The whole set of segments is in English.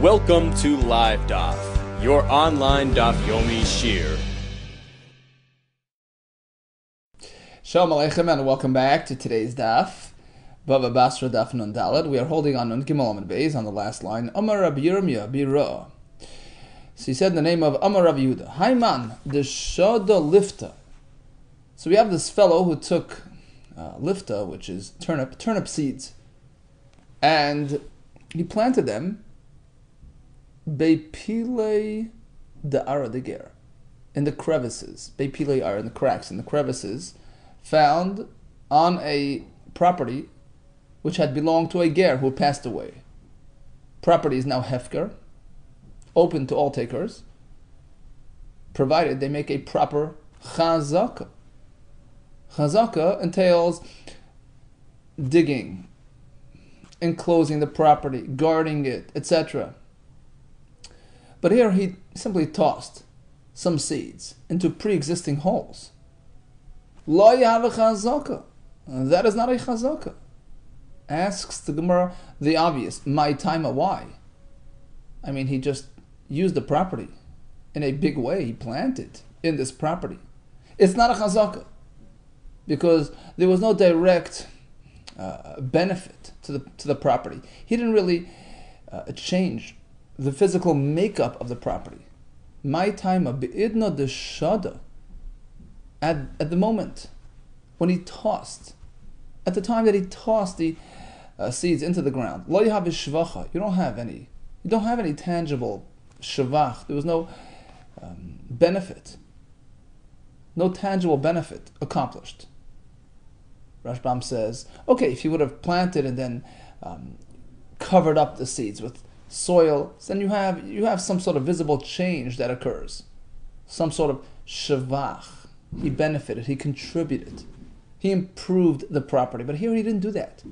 Welcome to Live DAF, your online DAF Yomi Shir. Shalom Aleichem and welcome back to today's DAF. Bava Basra DAF Nun Daled. We are holding on Nun Gimel Amud Beis on the last line. Amar Rabbi Yirmiyah Bira. So he said in the name of Amar Rabbi Yehuda, Hayman, the Shoda Lifta. So we have this fellow who took lifta, which is turnip seeds, and he planted them Beipile de Ara de Ger, in the crevices, Beipile are in the cracks, in the crevices, found on a property which had belonged to a ger who passed away. Property is now hefker, open to all takers, provided they make a proper chazaka. Chazaka entails digging, enclosing the property, guarding it, etc. But here he simply tossed some seeds into pre-existing holes. Lo yahav chazaka. That is not a chazaka. Asks the Gemara the obvious, my time, why? I mean, he just used the property in a big way. He planted in this property. It's not a chazaka because there was no direct benefit to the property. He didn't really change the physical makeup of the property. My time bi'idna de shada. At the moment when he tossed, at the time that he tossed the seeds into the ground, lo yahav shvacha. You don't have any tangible shavach. There was no benefit, no tangible benefit accomplished. Rashbam says, okay, if you would have planted and then covered up the seeds with soil, then you have some sort of visible change that occurs, some sort of shavach. He benefited, he contributed, he improved the property. But here he didn't do that.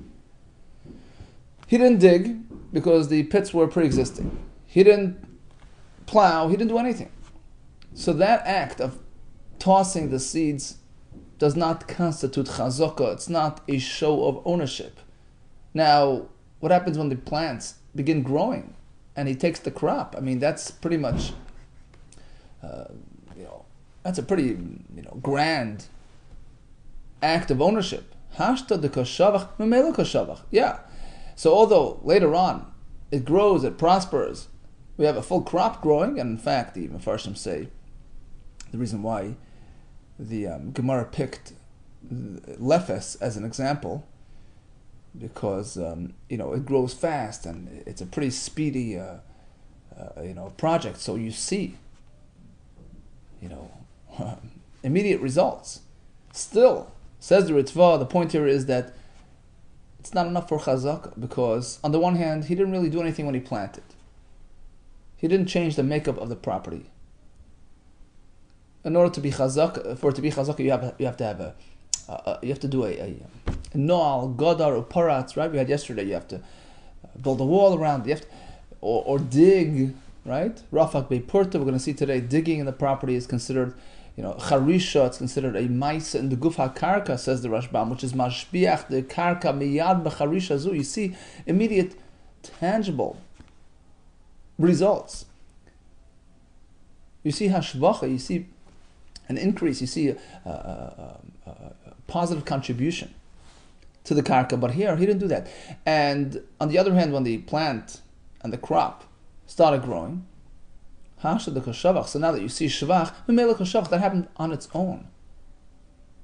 He didn't dig because the pits were pre-existing. He didn't plow, he didn't do anything. So that act of tossing the seeds does not constitute chazaka. It's not a show of ownership. Now, what happens when the plants begin growing and he takes the crop? I mean, that's pretty much, that's a pretty, grand act of ownership. Hashta de kashavach, memela kashavach. Yeah. So although later on it grows, it prospers, we have a full crop growing, and in fact, the Mefarshim say the reason why the Gemara picked lefes as an example, because it grows fast and it's a pretty speedy project. So you see immediate results. Still, says the Ritva, the point here is that it's not enough for chazaka, because on the one hand, he didn't really do anything when he planted. He didn't change the makeup of the property. In order to be chazaka, for it to be chazaka, you have to do a noal, godar, or paratz, right? We had yesterday. You have to build a wall around. You have to, or dig, right? Rafak beipurta. We're going to see today. Digging in the property is considered, charisha. It's considered a maisa in the guf hakarka, says the Rashbam, which is mashbiach the karka miyad becharisha zu. You see immediate, tangible results. You see hashvacha. You see an increase. You see a positive contribution to the karka. But here, he didn't do that. And on the other hand, when the plant and the crop started growing, so now that you see shvach, that happened on its own.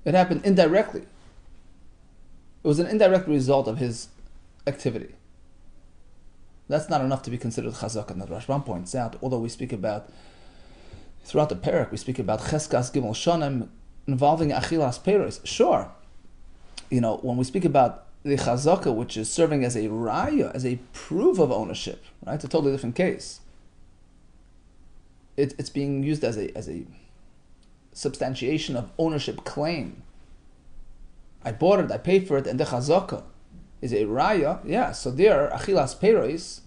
It happened indirectly. It was an indirect result of his activity. That's not enough to be considered chazak. And the Rashbam points out, although we speak about, throughout the parak, we speak about cheskas gimel shanim involving achilas peiros. Sure, when we speak about the chazaka, which is serving as a raya, as a proof of ownership, right? It's a totally different case. It's being used as a substantiation of ownership claim. I bought it, I paid for it, and the chazaka is a raya. Yeah, so there, achilas peiros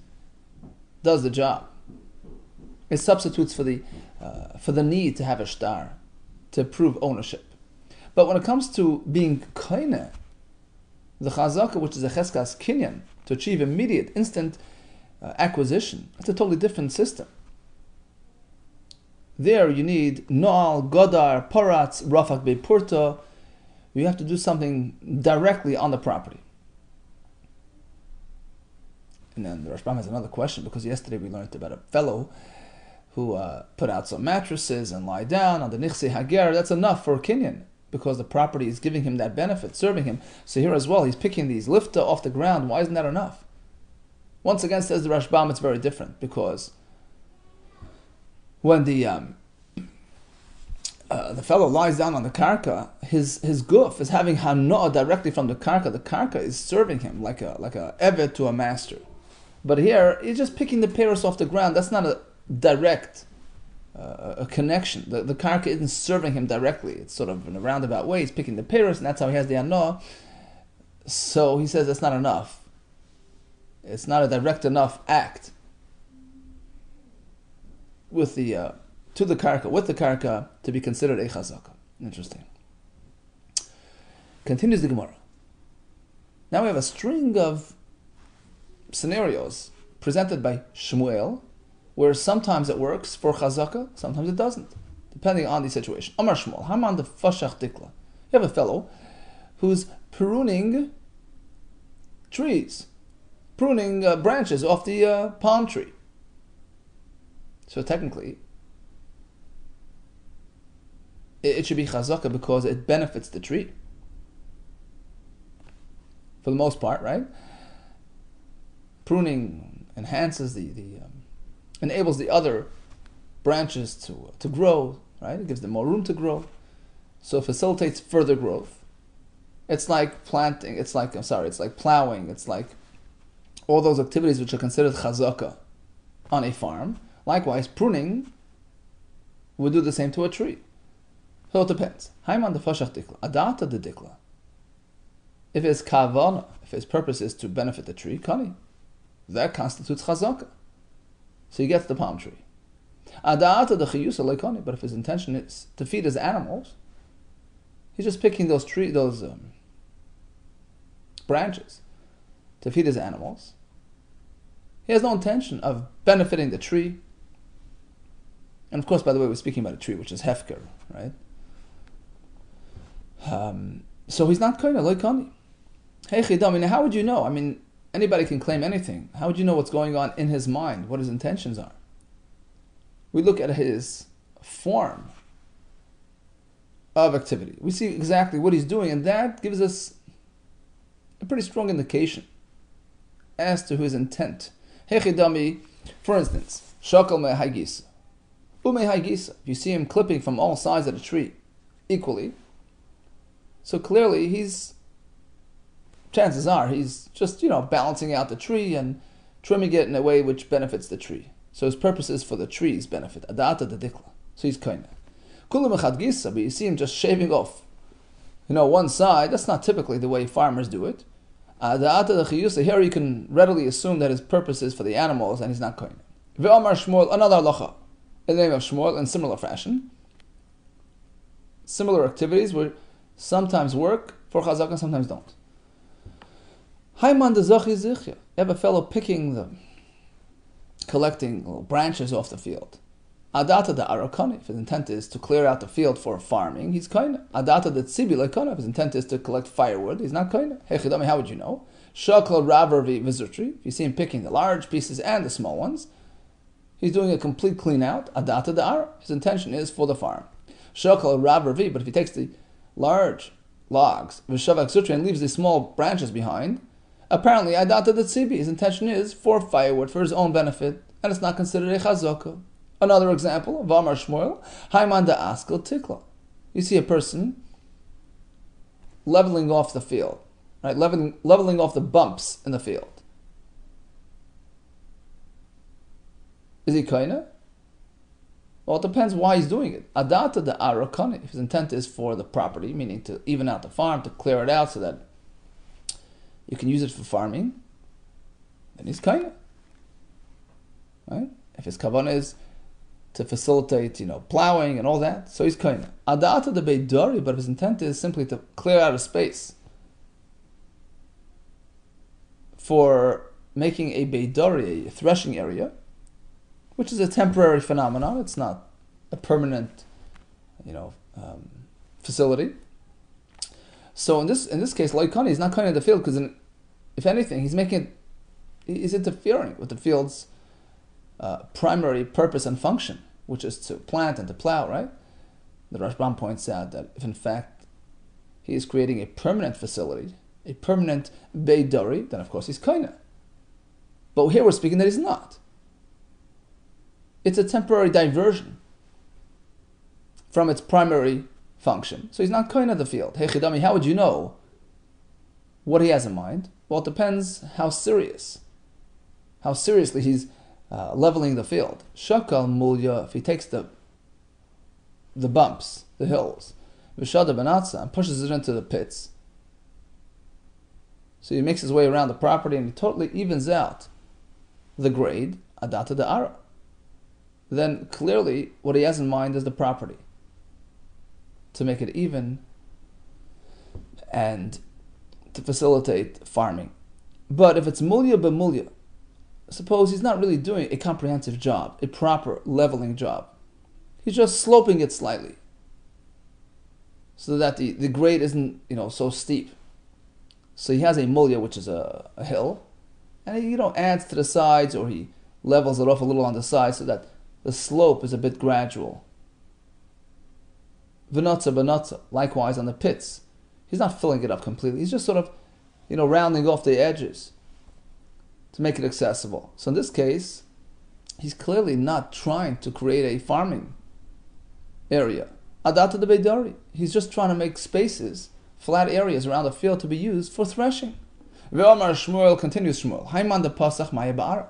does the job. It substitutes for the need to have a shtar, to prove ownership. But when it comes to being koine, the chazaka, which is a cheskas kinyan, to achieve immediate, instant acquisition. It's a totally different system. There you need Noal, Godar, Paratz, Rafak Beipurta. You have to do something directly on the property. And then the Rashbam has another question, because yesterday we learned about a fellow who put out some mattresses and lie down on the Nichse Hager. That's enough for a Kinyan, because the property is giving him that benefit, serving him. So here as well, he's picking these lifta off the ground. Why isn't that enough? Once again, says the Rashbam, it's very different, because when the fellow lies down on the karka, his guf is having hanoah directly from the karka. The karka is serving him like a eved to a master. But here, he's just picking the peros off the ground. That's not a direct a connection. The karka isn't serving him directly. It's sort of in a roundabout way. He's picking the peros, and that's how he has the hanoah. So he says that's not enough. It's not a direct enough act with the to the karka, with the karka, to be considered a chazaka. Interesting. Continues the Gemara. Now we have a string of scenarios presented by Shmuel, where sometimes it works for chazaka, sometimes it doesn't, depending on the situation. Amar Shmuel, Haman the fashach dikla. You have a fellow who's pruning trees, pruning branches off the palm tree. So technically, it should be chazaka because it benefits the tree. For the most part, right? Pruning enhances enables the other branches to grow, right? It gives them more room to grow. So it facilitates further growth. It's like planting, it's like plowing, it's like all those activities which are considered chazaka on a farm. Likewise, pruning would do the same to a tree. So it depends. Haiman the fashach dikla, adata the dikla. If it's kavana, if his purpose is to benefit the tree, kani, that constitutes chazaka. So he gets the palm tree. Adata the chiyusa leikani, but if his intention is to feed his animals, he's just picking those branches to feed his animals. He has no intention of benefiting the tree. And of course, by the way, we're speaking about a tree which is hefker, right? So he's not koina leikani. Hey chidam, how would you know? I mean, anybody can claim anything. How would you know what's going on in his mind, what his intentions are? We look at his form of activity. We see exactly what he's doing, and that gives us a pretty strong indication as to his intent. Hechidami, for instance, shakal mehaigisa. Umehaigisa. If you see him clipping from all sides of the tree equally, so clearly chances are he's just, balancing out the tree and trimming it in a way which benefits the tree. So his purpose is for the tree's benefit. Adata the dikla. So he's kaina. Kulu mechadgisa, but you see him just shaving off, one side. That's not typically the way farmers do it. Adata the chiyusa. Here you can readily assume that his purpose is for the animals and he's not kaina. Ve'amar Shmuel, another halacha in the name of Shmuel, in similar fashion. Similar activities will sometimes work for chazaka and sometimes don't. Haiman de zachi zichya. You have a fellow collecting little branches off the field. Adata de arakani. If his intent is to clear out the field for farming, he's kaina. Adata de tzibi lekana. If his intent is to collect firewood, he's not kaina. Hey chidami, how would you know? Shakal raver vizutri. If you see him picking the large pieces and the small ones, he's doing a complete clean out. Adata de ara. His intention is for the farm. Shakal raver vi. But if he takes the large logs, v'shavak sutri, and leaves the small branches behind, apparently, adata the tzibi, his intention is for firewood, for his own benefit, and it's not considered a chazaka. Another example, Vamar Shmuel, Haiman da askel tikla. You see a person leveling off the field, right? Leveling off the bumps in the field. Is he kaina? Well, it depends why he's doing it. Adata da arakani. If his intent is for the property, meaning to even out the farm, to clear it out so that you can use it for farming, then he's kaina. Right? If his kavanah is to facilitate, plowing and all that, so he's kaina. Adata the beidari, but if his intent is simply to clear out a space for making a beidari, a threshing area, which is a temporary phenomenon. It's not a permanent, facility. So in this case, loikani is not cutting the field because, if anything, he's interfering with the field's primary purpose and function, which is to plant and to plow. Right? The Rashbam points out that if in fact he is creating a permanent facility, a permanent beidari, then of course he's kaina. But here we're speaking that he's not. It's a temporary diversion from its primary function. So he's not kaina the field. Hey Chidami, how would you know what he has in mind? Well, it depends how seriously he's leveling the field. Shakal mulya, if he takes the bumps, the hills, v'shada benatza, and pushes it into the pits. So he makes his way around the property and he totally evens out the grade, adata de'ara. Then clearly what he has in mind is the property, to make it even and to facilitate farming. But if it's mulya b'mulya, suppose he's not really doing a comprehensive job, a proper leveling job. He's just sloping it slightly so that the grade isn't so steep. So he has a mulya, which is a hill, and he adds to the sides, or he levels it off a little on the side so that the slope is a bit gradual. V'notza b'notza, likewise on the pits. He's not filling it up completely. He's just sort of, rounding off the edges to make it accessible. So in this case, he's clearly not trying to create a farming area. Adata de beidari. He's just trying to make spaces, flat areas around the field to be used for threshing. Ve'omar Shmuel, continues Shmuel, Haiman de Pasach Maya Ba'ara.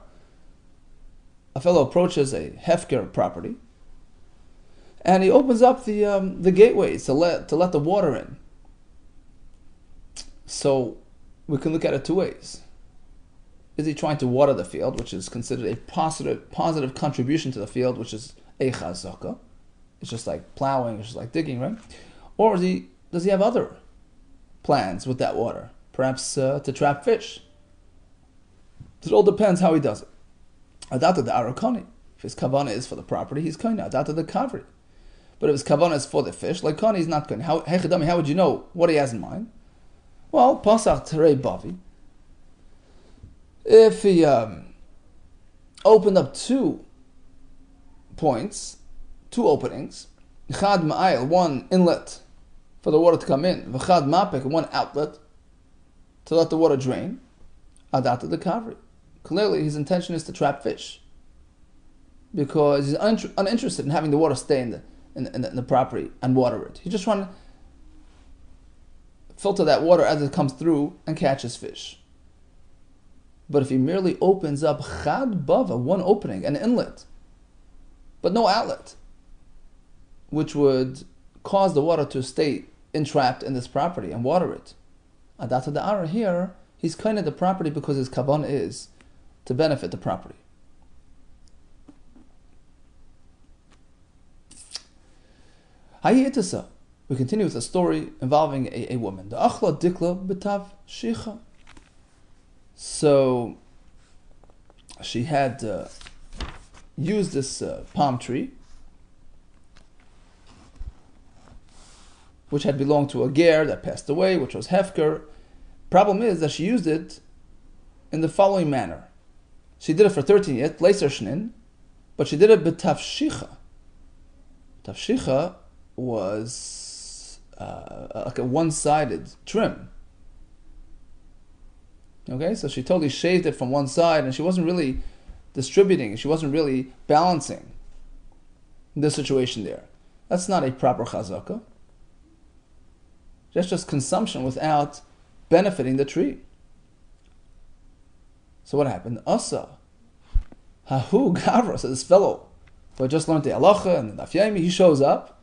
A fellow approaches a hefker property, and he opens up the gateways to let the water in. So we can look at it two ways. Is he trying to water the field, which is considered a positive contribution to the field, which is eicha zaka? It's just like plowing, it's just like digging, right? Or does he have other plans with that water? Perhaps to trap fish. It all depends how he does it. Adata the arakani. If his kavana is for the property, he's kaina. Adata the kavri. But if his kavana is for the fish, like kani, he's not kaina. How would you know what he has in mind? Well, pasach terei bavi. If he opened up 2 points, 2 openings, chad ma'ayil, 1 inlet for the water to come in, v'chad mapek, 1 outlet to let the water drain, adata the kavri. Clearly his intention is to trap fish, because he's uninterested in having the water stay in the property and water it. He's just trying to filter that water as it comes through and catches fish. But if he merely opens up chad bava, 1 opening, an inlet, but no outlet, which would cause the water to stay entrapped in this property and water it, adata da'ara, here he's kind of the property because his kavan is to benefit the property. Hayitasa. We continue with a story involving a woman. The achla dikla b'tav shicha. So she had used this palm tree, which had belonged to a ger that passed away, which was hefker. Problem is that she used it in the following manner. She did it for 13 yet, leiser shnin, but she did it b'tavshicha. Tavshicha was like a one-sided trim. Okay, so she totally shaved it from one side, and she wasn't really distributing, she wasn't really balancing the situation there. That's not a proper chazaka. That's just consumption without benefiting the tree. So what happened? Asa, hahu gavra, so this fellow who had just learned the halacha and the DAF yomi, he shows up,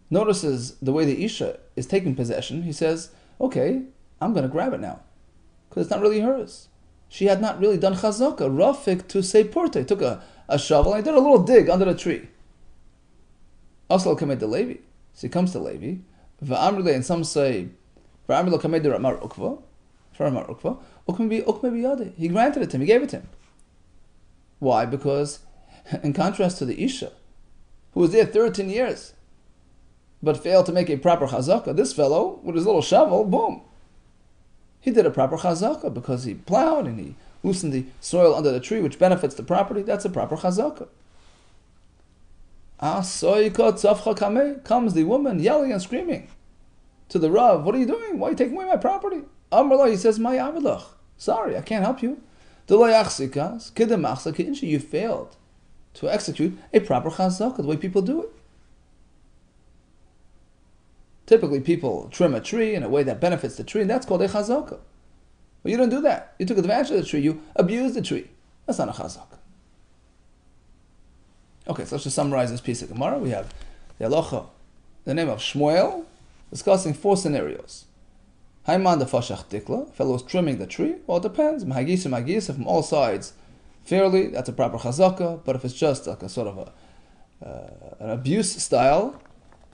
notices the way the isha is taking possession. He says, okay, I'm going to grab it now, because it's not really hers. She had not really done chazaka. Rafik to say porte. He took a shovel and he did a little dig under the tree. Asal kamed the Levi. So he comes to Levi. Va'amrile, and some say, Va'amrile kamed the Ramar Ukva. He granted it to him, he gave it to him. Why? Because in contrast to the Isha, who was there 13 years, but failed to make a proper chazakah, this fellow, with his little shovel, boom, he did a proper chazakah because he plowed and he loosened the soil under the tree, which benefits the property. That's a proper chazakah. Comes the woman yelling and screaming to the Rav, what are you doing? Why are you taking away my property? He says, sorry, I can't help you. You failed to execute a proper chazakah, the way people do it. Typically, people trim a tree in a way that benefits the tree, and that's called a chazakah. But you didn't do that. You took advantage of the tree. You abused the tree. That's not a chazakah. Okay, so let's just summarize this piece of Gemara. We have the halacha, the name of Shmuel, discussing 4 scenarios. Haiman de fashach tikla, fellow is trimming the tree. Well, it depends. Mahagisa from all sides fairly, that's a proper chazakah. But if it's just like a sort of an abuse style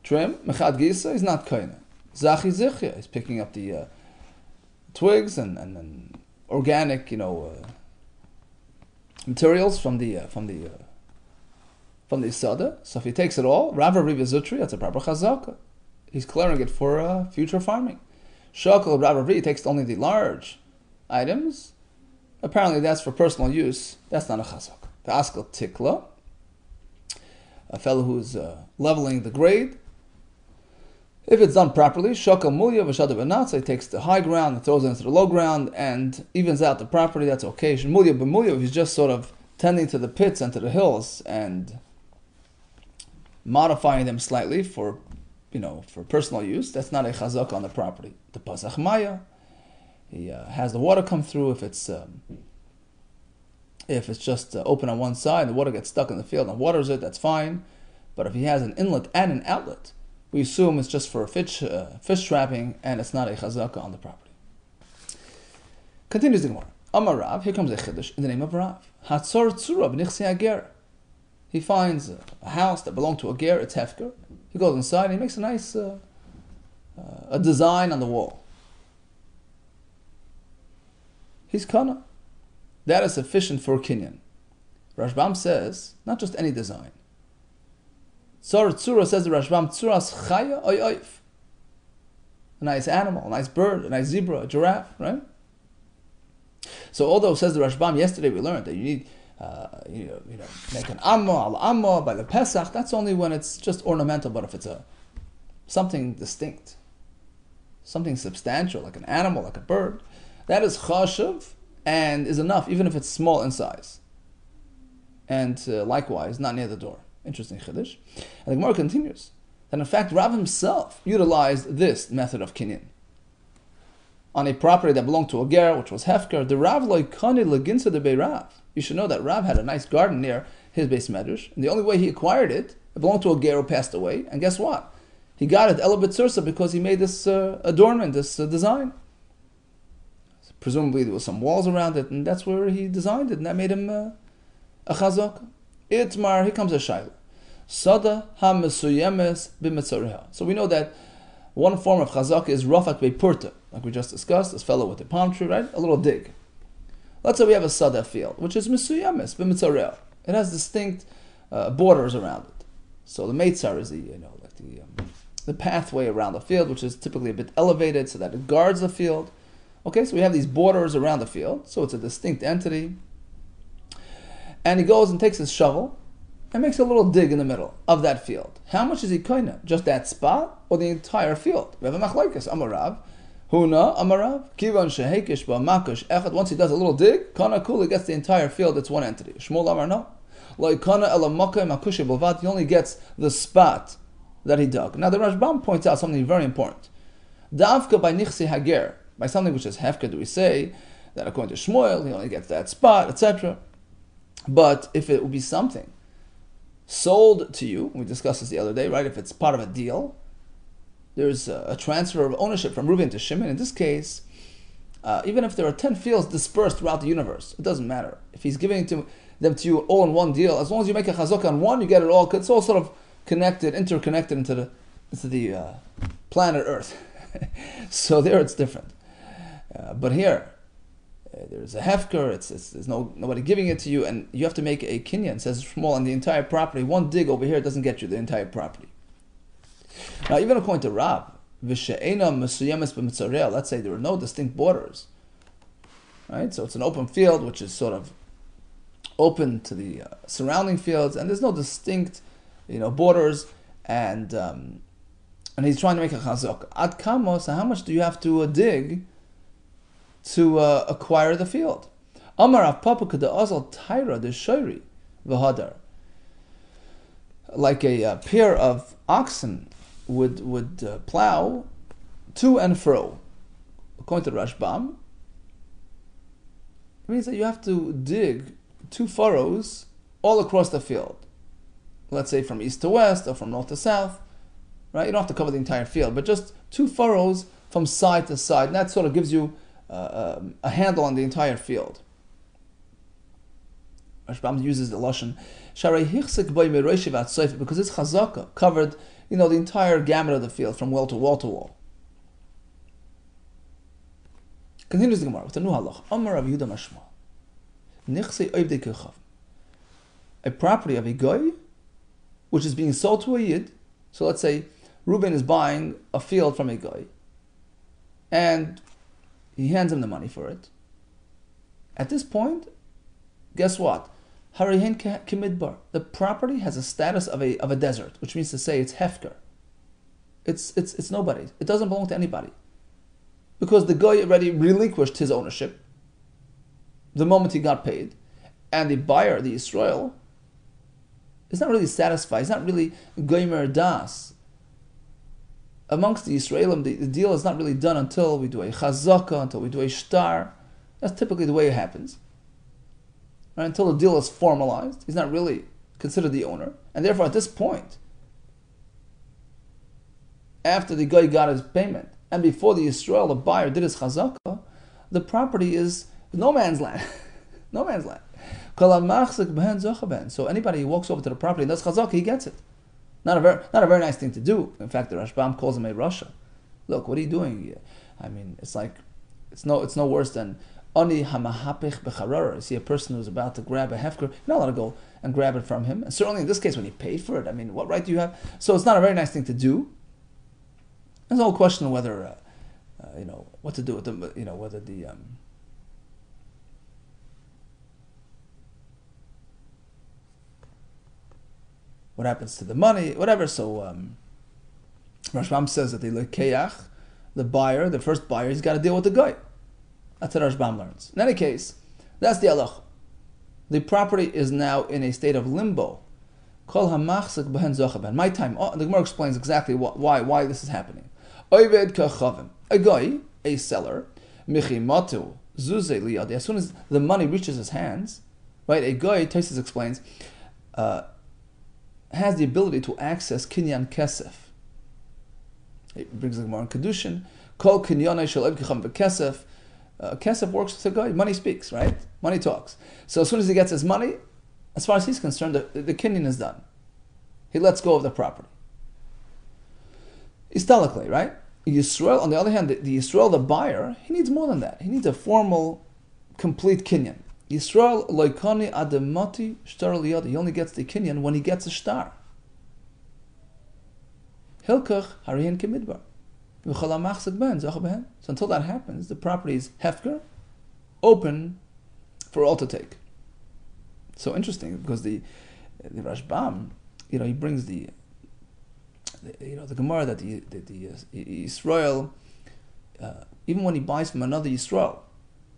trim, mechad gisa, he's not kaina. Zachi zichya, he's picking up the twigs and organic, materials from the Sada. So if he takes it all, Rava Riva Zutri, that's a proper chazakah. He's clearing it for future farming. Shakal Rava Riva takes only the large items. Apparently that's for personal use. That's not a chazakah. The Askal Tikla, a fellow who's leveling the grade. If it's done properly, Shakal Mulya Vashada Benatza, he takes the high ground and throws it into the low ground and evens out the property, that's okay. Mulya B'Mulya, if he's just sort of tending to the pits and to the hills and modifying them slightly for personal use, that's not a chazakah on the property. The pasach maya, he has the water come through. If it's just open on one side, the water gets stuck in the field and waters it, that's fine. But if he has an inlet and an outlet, we assume it's just for fish trapping, and it's not a chazakah on the property. Continues the Gemara. Amar Rav, here comes a chiddush in the name of Rav. Hatzor tzura b'nichsi hager. He finds a house that belonged to a ger, it's hefker. He goes inside and he makes a nice a design on the wall. He's kana. That is sufficient for kinyan. Rashbam says, not just any design. Tzor tzura, says the Rashbam, tzuras chaya oy oif. A nice animal, a nice bird, a nice zebra, a giraffe, right? So although, says the Rashbam, yesterday we learned that you need make an amma al amma by the Pesach, that's only when it's just ornamental. But if it's something distinct, something substantial, like an animal, like a bird, that is chashav and is enough, even if it's small in size. And likewise, not near the door. Interesting chiddush. And the Gemara continues that in fact Rav himself utilized this method of kinyan on a property that belonged to a ger, which was hefker. The Rav loikani leginsa de Rav. You should know that Rav had a nice garden near his base medrash, and the only way he acquired it belonged to a ger who passed away. And guess what? He got it elabit sursa because he made this adornment, this design. Presumably there was some walls around it, and that's where he designed it, and that made him a chazak. Itmar, here comes a shayla. Sada ha-mesuyemes b'metzareha. So we know that one form of chazak is rafak be'purta, like we just discussed, this fellow with the palm tree, right? A little dig. Let's say we have a sada field, which is mesuyemes b'metzareha. It has distinct borders around it. So the meitzar is the pathway around the field, which is typically a bit elevated so that it guards the field. Okay, so we have these borders around the field, so it's a distinct entity. And he goes and takes his shovel and makes a little dig in the middle of that field. How much is he koina? Just that spot or the entire field? We have a machlokes. Amarav, huna amarav, kivan shehekish ba'makush echad. Once he does a little dig, kana kula gets the entire field. It's one entity. Shmuel amar no. Like kana elamaka makush b'vad. He only gets the spot that he dug. Now the Rashbam points out something very important. Davka by nichsi hager, by something which is hefka, do we say that according to Shmuel he only gets that spot, etc. But if it would be something sold to you, we discussed this the other day, right? If it's part of a deal, there's a transfer of ownership from Reuven to Shimon. In this case, even if there are 10 fields dispersed throughout the universe, it doesn't matter. If he's giving them to you all in one deal, as long as you make a chazak on one, you get it all. It's all sort of connected, interconnected into the planet Earth. So there it's different. But here, there's a hefker, there's nobody giving it to you, and you have to make a kinyan. It says Shmuel on the entire property. One dig over here doesn't get you the entire property. Now, even according to Rab, let's say there are no distinct borders, right? So it's an open field which is sort of open to the surrounding fields, and there's no distinct, borders, and he's trying to make a chazak. Ad kamo, so how much do you have to dig to acquire the field? Amar av papa kada azal taira de shoiri v'hadar. Like a pair of oxen would plow to and fro. According to Rashbam, it means that you have to dig 2 furrows all across the field. Let's say from east to west or from north to south. Right? You don't have to cover the entire field, but just 2 furrows from side to side. And that sort of gives you a handle on the entire field. Rashbam uses the lashon because it's chazaka, covered, the entire gamut of the field from wall to wall to wall. Continues the Gemara with a new halach. Amar Rabbi Yehuda mashma. A property of a goy, which is being sold to a yid. So let's say Reuben is buying a field from a goy, and he hands him the money for it. At this point, guess what? Harihin kimidbar. The property has a status of a desert, which means to say it's hefker. It's nobody. It doesn't belong to anybody. Because the guy already relinquished his ownership the moment he got paid, and the buyer, the Israel, is not really satisfied. He's not really goymer das. Amongst the Israelim, the deal is not really done until we do a chazaka, until we do a shtar. That's typically the way it happens. Right? Until the deal is formalized, he's not really considered the owner. And therefore, at this point, after the guy got his payment, and before the Israel, the buyer, did his chazaka, the property is no man's land. No man's land. So anybody who walks over to the property and does chazaka, he gets it. Not a very nice thing to do. In fact, the Rashbam calls him a Rasha. Look, what are you doing here? I mean, it's no worse than ani hamahapich becharara. You see a person who's about to grab a hefker, you're not allowed to go and grab it from him. And certainly in this case, when he paid for it, I mean, what right do you have? So it's not a very nice thing to do. There's a whole question of whether, what to do with them. Whether the what happens to the money, whatever. So Rashbam says that the lekeach, the buyer, the first buyer, he's got to deal with the guy. That's what Rashbam learns. In any case, that's the halach. The property is now in a state of limbo. Kol hamachzik behen zochaben. My time. The Gemara explains exactly why this is happening. Oived kachavim. A guy, a seller, michimatu zuze liyadi. As soon as the money reaches his hands, right? A guy, Taisus explains, has the ability to access kinyan kesef. It brings the Gemara in Kedushin. Kol kinyanei shel evkicham v'kesef. Kesef works with a guy. Money speaks, right? Money talks. So as soon as he gets his money, as far as he's concerned, the kinyan is done. He lets go of the property. Historically, right? Yisrael, on the other hand, the Yisrael, the buyer, he needs more than that. He needs a formal, complete kinyan. Yisrael loikani ademati shtar liyadi. He only gets the kinyan when he gets a shtar. Hilkach harihin kimidbar. So until that happens, the property is hefker, open for all to take. So interesting, because the Rashbam, he brings the Gemara that the Israel, even when he buys from another Yisrael,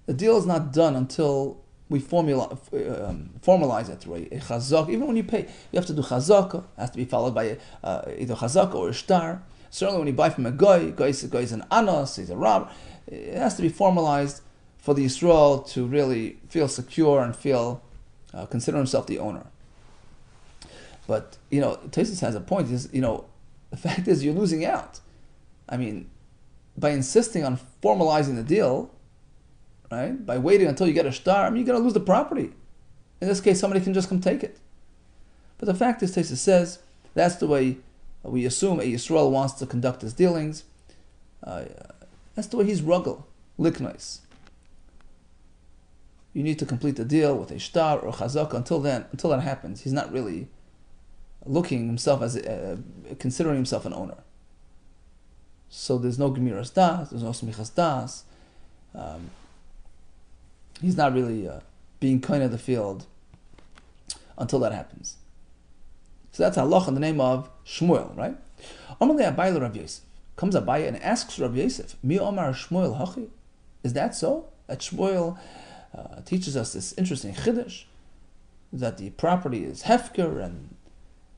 the deal is not done until we formalize it, right? A chazak, even when you pay, you have to do chazaka. It has to be followed by either chazaka or a shtar. Certainly when you buy from a guy is an anos, he's a rab, it has to be formalized for the Yisrael to really feel secure and feel, consider himself the owner. But, Taisus has a point, the fact is you're losing out. I mean, by insisting on formalizing the deal, right, by waiting until you get a shtar, you're going to lose the property. In this case, somebody can just come take it. But the fact is, Taisus says, that's the way we assume a Yisrael wants to conduct his dealings. That's the way he's ruggle, liknois. you need to complete the deal with a shtar or chazaka. Until that happens, he's not really looking himself as considering himself an owner. So there's no gemiras das, there's no smichas das. He's not really being kind of the field until that happens. So that's halach in the name of Shmuel, right? Amalei Abai Rav Yosef. Comes Abai and asks Rav Yosef, Mi Omar Shmuel Hachi? Is that so? That Shmuel teaches us this interesting chiddush that the property is hefker and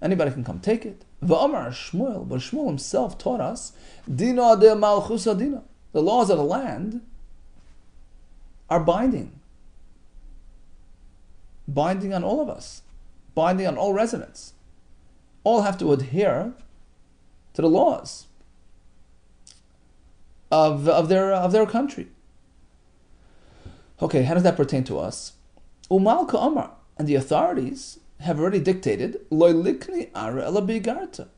anybody can come take it. V'Omar Shmuel, but Shmuel himself taught us, Dina de Malchus Adina. The laws of the land are binding. Binding on all of us. Binding on all residents. All have to adhere to the laws of their country. Okay, how does that pertain to us? Umalka Amar, and the authorities have already dictated Loy likni ara ela bigarta,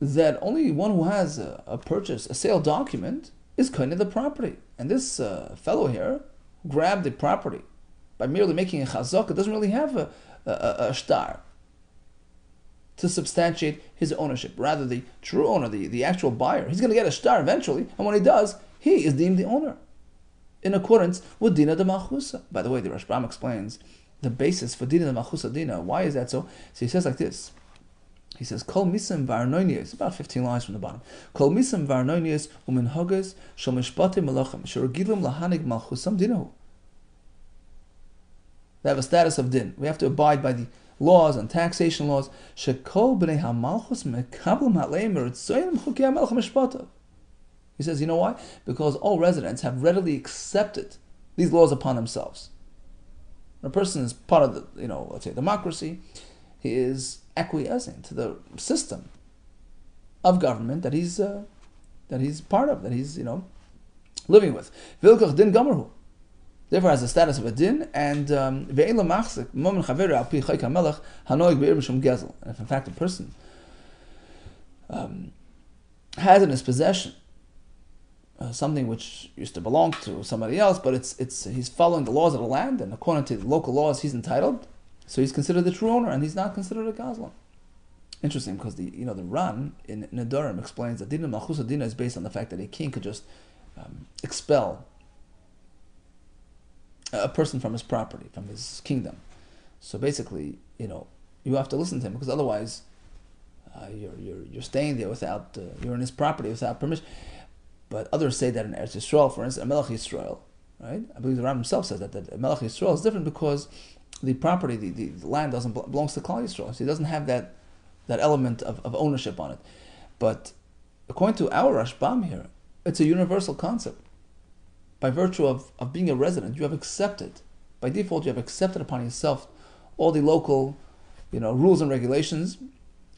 that only one who has a purchase, a sale document, is kind of the property. And this fellow here grabbed the property by merely making a chazak. It doesn't really have a shtar to substantiate his ownership. Rather, the true owner, the actual buyer, he's going to get a shtar eventually, and when he does, he is deemed the owner in accordance with Dina de Malchusa. By the way, the Rashbam explains the basis for Dina de Malchusa Dina. Why is that so? So he says like this. He says, Kol misam varnoinius, about 15 lines from the bottom. Kol misam varnoinius umin hogas shel mishpate melachim sheragilum lahanig malchusam dinahu. They have a status of din. We have to abide by the laws and taxation laws. Shekol b'nei hamalchus mekablam ha'leim eretzoyim chukei hamelech mishpatav. He says, you know why? Because all residents have readily accepted these laws upon themselves. When a person is part of the, let's say democracy, he is acquiescing to the system of government that he's part of, that he's living with. Vilkach din gamarhu. Therefore, has the status of a din, and ve'ela machzik momen chaveru al pi chayk hamelech hanoig be'ir mishum gezel. And if in fact a person has in his possession something which used to belong to somebody else, but he's following the laws of the land, and according to the local laws, he's entitled. So he's considered the true owner, and he's not considered a gazlan. Interesting, because the Ran in Nedarim explains that Dina Malchus Dina is based on the fact that a king could just expel a person from his property, from his kingdom. So basically, you have to listen to him, because otherwise, you're staying there without you're in his property without permission. But others say that in Eretz Yisrael, for instance, Melech Yisrael, right? I believe the Ram himself says that Melech Yisrael is different because the property, the land belongs to Klal Yisrael, so he doesn't have that element of ownership on it. But according to our Rashbam here, it's a universal concept. By virtue of being a resident, you have accepted, by default, you have accepted upon yourself all the local, rules and regulations,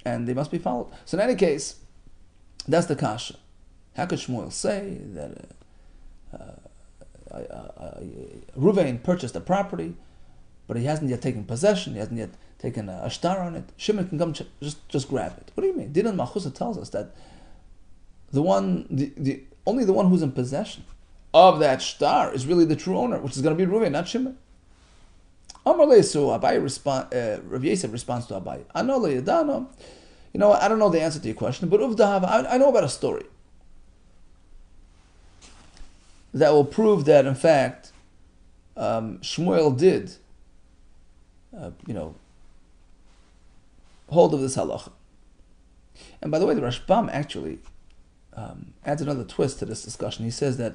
and they must be followed. So in any case, that's the kasha. How could Shmuel say that Ruvain purchased a property, but he hasn't yet taken possession, he hasn't yet taken a shtar on it? Shimon can come just grab it. What do you mean? Dinan Malchusa tells us that only the one who's in possession of that shtar is really the true owner, which is going to be Ruvain, not Shimon. Amar Leisu, Rav Yosef responds to Abai, Ano le yadano. I don't know the answer to your question, but I know about a story that will prove that, in fact, Shmuel did, hold of this halacha. And by the way, the Rashbam actually adds another twist to this discussion. He says that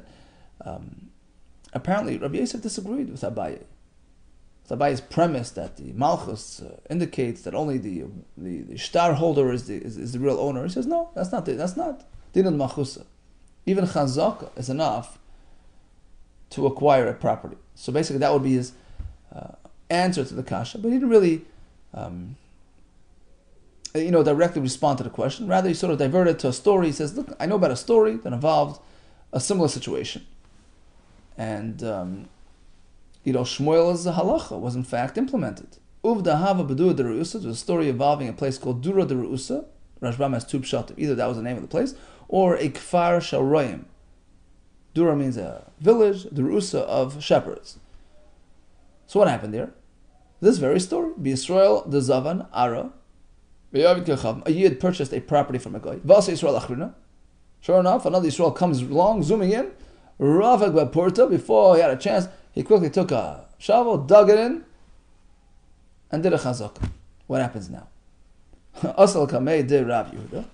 apparently Rabbi Yosef disagreed with Abaye. With Abaye's premise that the Malchus indicates that only the shtar holder is the real owner. He says, no, that's not Dinan Malchusa. Even Chazaka is enough to acquire a property. So basically that would be his answer to the kasha, but he didn't really directly respond to the question. Rather, he sort of diverted to a story. He says, look, I know about a story that involved a similar situation. And, Shmuel's halacha was in fact implemented. Uvda hava b'dura de Reusa, there's a story involving a place called Dura de Reusa. Rashbam has two pshatim. Either that was the name of the place, or a kfar shel royim. Dura means a village, the Reusa of shepherds. So what happened there? This very story. B'Yisrael the Zavan Ara. A Yid purchased a property from a guy. Vasa Yisrael Achrina. Sure enough, another Yisrael comes along, zooming in. Ravak B'Porta. Before he had a chance, he quickly took a shovel, dug it in, and did a chazak. What happens now? Asal Kamei de Rabbi Yehuda.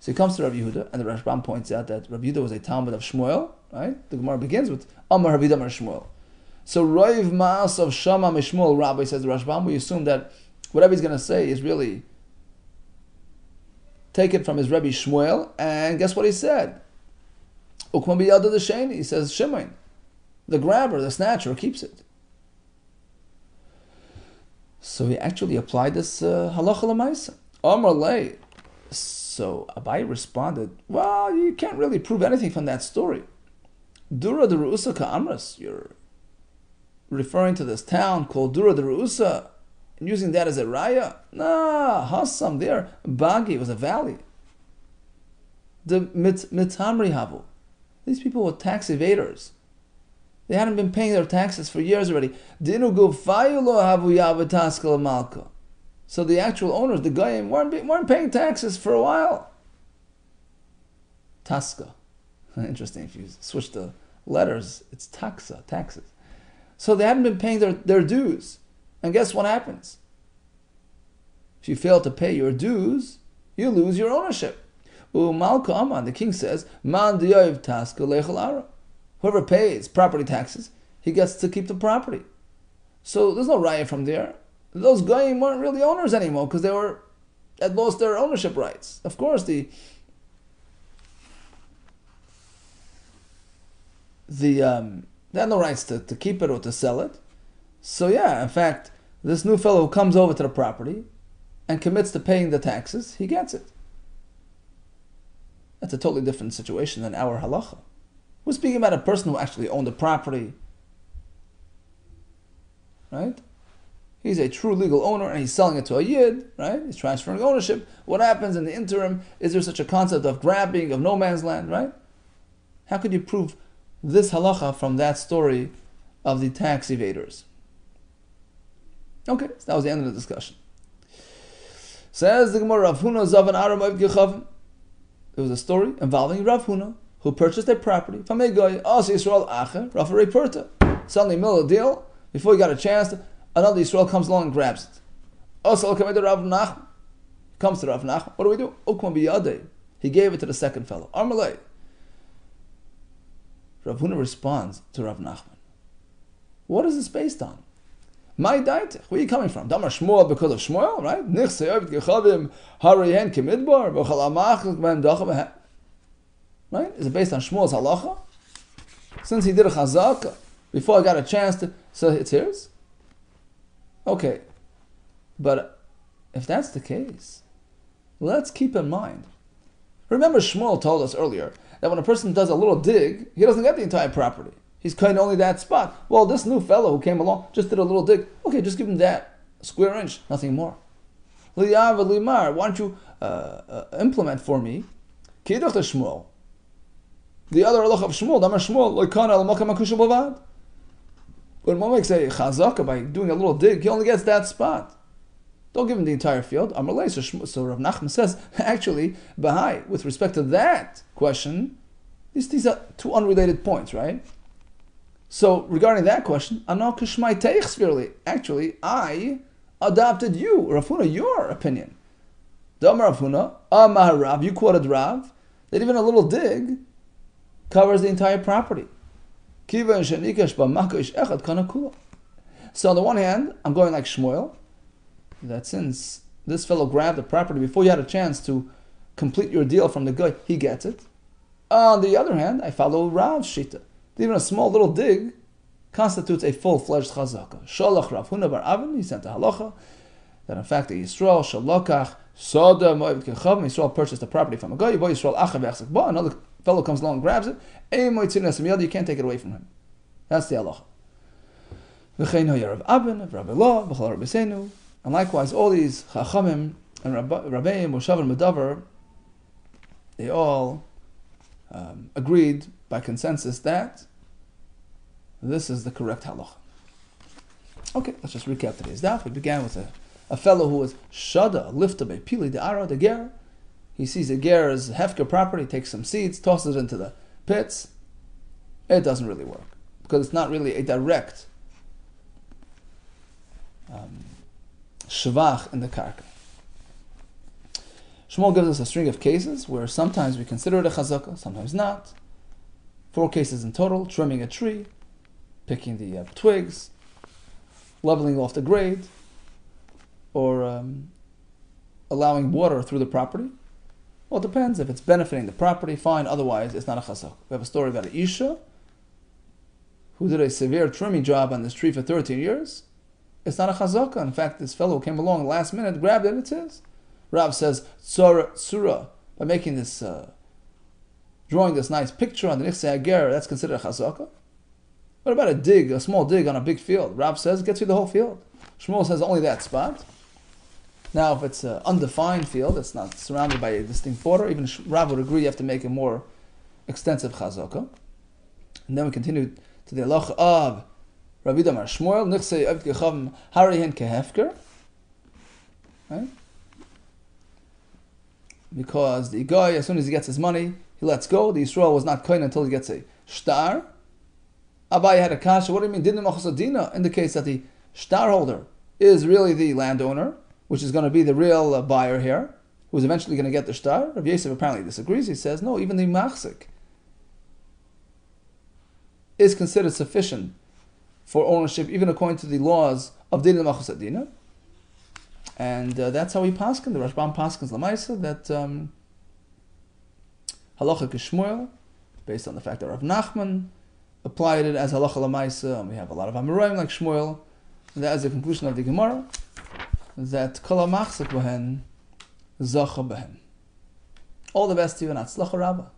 So he comes to Rabbi Yehuda, and the Rashbam points out that Rabbi Yehuda was a Talmud of Shmuel. Right? The Gemara begins with Amar Rabbi Damar Shmuel. So Roiv Maas of Shama Mishmuel, Rabbi says the Rashbam. We assume that whatever he's going to say is really take it from his Rabbi Shmuel, and guess what he said? Ukma biyada the sheni. He says Shimon, the grabber, the snatcher, keeps it. So he actually applied this halacha l'maisa. Amar lei. So Abai responded, well, you can't really prove anything from that story. Dura de Ru'usa ka'amras. You're referring to this town called Dura de Ru'usa and using that as a raya. Nah, Hassam there. Bagi was a valley. The mitamri havu. These people were tax evaders. They hadn't been paying their taxes for years already. So the actual owners, the goyim, weren't paying taxes for a while. Taska. Interesting, if you switch the letters, it's taxa, taxes. So they hadn't been paying their dues. And guess what happens? If you fail to pay your dues, you lose your ownership. Malka Aman, the king says, Man diyav taska lechel ara. Whoever pays property taxes, he gets to keep the property. So there's no raya from there. Those goyim weren't really owners anymore because had lost their ownership rights. Of course, they had no rights to keep it or to sell it. So yeah, in fact, this new fellow who comes over to the property and commits to paying the taxes, he gets it. That's a totally different situation than our halacha. We're speaking about a person who actually owned the property. Right? He's a true legal owner and he's selling it to a yid, right? He's transferring ownership. What happens in the interim? Is there such a concept of grabbing, of no man's land, right? How could you prove this halacha from that story of the tax evaders? Okay, so that was the end of the discussion. Says the Gemara, Rav Huna Zavan Aram Oiv Gechavim. There was a story involving Rav Huna, who purchased a property from a guy, As Yisrael Acher, Rav Reporta. Suddenly, middle of the deal, before he got a chance, another Yisrael comes along and grabs it. Also, comes to Rav Nachman. What do we do? Ukma biyadei. He gave it to the second fellow. Armalei. Rav Huna responds to Rav Nachman. What is this based on? My daitich. Where are you coming from? Damar Shmuel because of Shmuel, right? Nichse oivd gechavim harihen kemidbar v'chal amach ben dachem. Right? Is it based on Shmuel's halacha? Since he did a chazaka before I got a chance to, so it's his? Okay. But if that's the case, let's keep in mind. Remember Shmuel told us earlier that when a person does a little dig, he doesn't get the entire property. He's kind of only that spot. Well, this new fellow who came along just did a little dig. Okay, just give him that square inch, nothing more. Liyav limar, why don't you implement for me Kidduch Shmuel? The other halach of Shmuel, Damar Shmuel, loikana al makam akusha bavad. When one makes a chazaka by doing a little dig, he only gets that spot. Don't give him the entire field. Amalei. So Rav Nachman says, actually, Bahai, with respect to that question, these are two unrelated points, right? So regarding that question, Anal Kishmai Teich Svirli. Actually, I adopted you, Rav Huna, your opinion. Dam Rav Huna, Amar Rav, you quoted Rav, that even a little dig covers the entire property. So on the one hand, I'm going like Shmuel, that since this fellow grabbed the property before you had a chance to complete your deal from the guy, he gets it. On the other hand, I follow Rav's shita. Even a small little dig constitutes a full-fledged chazaka. Shalach Rav Huna bar Avin, he sent a halacha that in fact the Yisrael shalokach soda moed kechavim. Yisrael purchased the property from a guy. Yisrael achav echzak ba. Another fellow comes along and grabs it. You can't take it away from him. That's the halacha. V'chein hoya Rav Avin, Rav Elah, v'chol Rabbi Seinu, and likewise all these chachamim and Rabbeim, Moshav and Medavar, they all agreed by consensus that this is the correct halacha. Okay, let's just recap today's daf. We began with a fellow who was shada, lifta by pili de ara, the ger. He sees a ger's hefker property, takes some seeds, tosses it into the pits. It doesn't really work because it's not really a direct shvach in the karka. Shmuel gives us a string of cases where sometimes we consider it a chazaka, sometimes not. 4 cases in total: trimming a tree, picking the twigs, leveling off the grade, or allowing water through the property. Well, it depends. If it's benefiting the property, fine. Otherwise, it's not a chazaka. We have a story about an Isha who did a severe trimming job on this tree for 13 years. It's not a chazaka. In fact, this fellow came along last minute, grabbed it, it's his. Rav says, Surah, by making this, drawing this nice picture on the Nichsei Hager, that's considered a chazaka. What about a small dig on a big field? Rav says, gets you the whole field. Shmuel says only that spot. Now, if it's an undefined field, it's not surrounded by a distinct border, even Rav would agree you have to make a more extensive chazaka. And then we continue to the halacha of Rabbi Yehuda Shmuel, Nichsei Eved Gechavim Harihen Kehefker. Right? Because the guy, as soon as he gets his money, he lets go. The Yisrael was not kohen until he gets a shtar. Abai had a kasha. What do you mean? Didn't Machasadina indicates that the shtar holder is really the landowner, which is going to be the real buyer here, who's eventually going to get the shtar. Rabbi Yosef apparently disagrees. He says, no, even the machzik is considered sufficient for ownership, even according to the laws of Din Machasadina. And that's how we paskin. The Rashbam paskins Lamaisa that halacha k'Shmuel, based on the fact that Rav Nachman applied it as halacha Lamaisa, and we have a lot of Amoraim like Shmuel. And that is the conclusion of the Gemara, that kol ha'machzik b'hen zacha b'hen. All the best to you and atzlacha rabba.